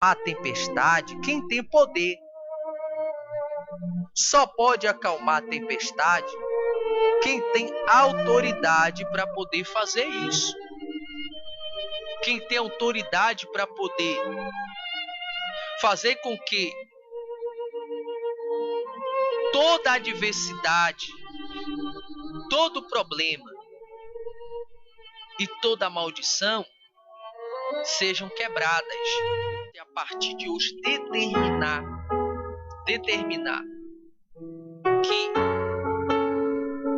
a tempestade quem tem poder. Só pode acalmar a tempestade quem tem autoridade para poder fazer isso. Quem tem autoridade para poder fazer com que toda adversidade, todo problema e toda maldição sejam quebradas. E a partir de hoje determinar que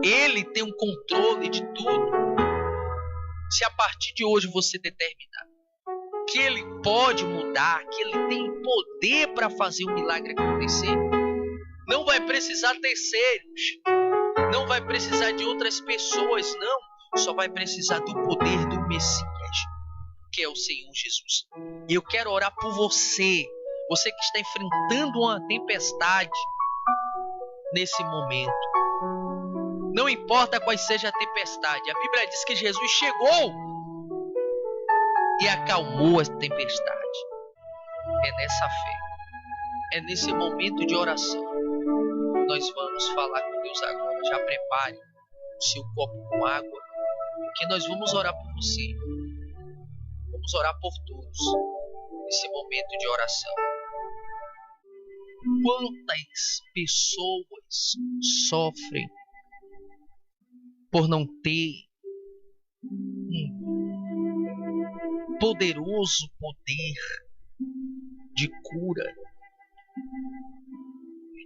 Ele tem um controle de tudo. Se a partir de hoje você determinar que Ele pode mudar, que Ele tem poder para fazer o milagre acontecer, não vai precisar terceiros, não vai precisar de outras pessoas, não. Só vai precisar do poder do Messias, que é o Senhor Jesus. E eu quero orar por você, você que está enfrentando uma tempestade nesse momento. Não importa qual seja a tempestade, a Bíblia diz que Jesus chegou e acalmou a tempestade. É nessa fé, é nesse momento de oração. Nós vamos falar com Deus agora. Já prepare o seu copo com água, porque nós vamos orar por você. Vamos orar por todos nesse momento de oração. Quantas pessoas sofrem por não ter um poderoso poder de cura?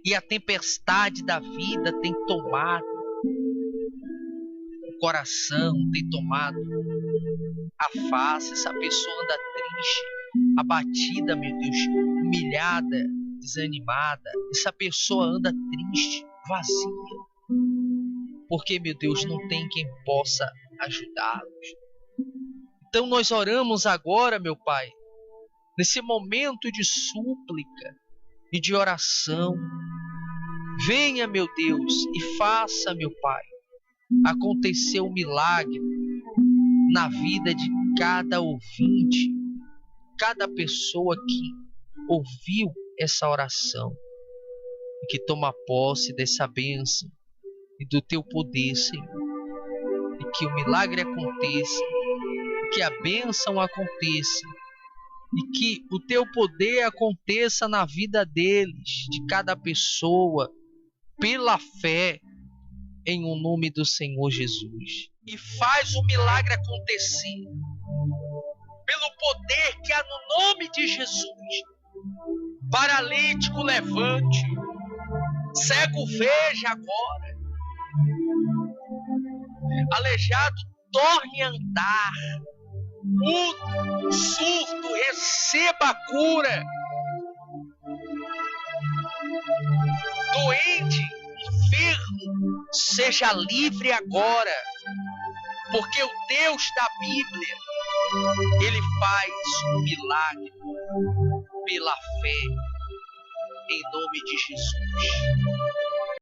E a tempestade da vida tem tomado o coração, tem tomado a face. Essa pessoa anda triste, abatida, meu Deus, humilhada, desanimada. Essa pessoa anda triste, vazia, porque, meu Deus, não tem quem possa ajudá-los. Então nós oramos agora, meu Pai, nesse momento de súplica e de oração. Venha, meu Deus, e faça, meu Pai, acontecer um milagre na vida de cada ouvinte, cada pessoa que ouviu essa oração e que toma posse dessa bênção e do Teu poder, Senhor. E que o milagre aconteça, que a bênção aconteça, e que o Teu poder aconteça na vida deles, de cada pessoa, pela fé, em o nome do Senhor Jesus. E faz o milagre acontecer, pelo poder que há no nome de Jesus. Paralítico levante, cego veja agora, aleijado torne a andar, mudo, surdo receba a cura, doente, enfermo, seja livre agora, porque o Deus da Bíblia, Ele faz um milagre pela fé, em nome de Jesus.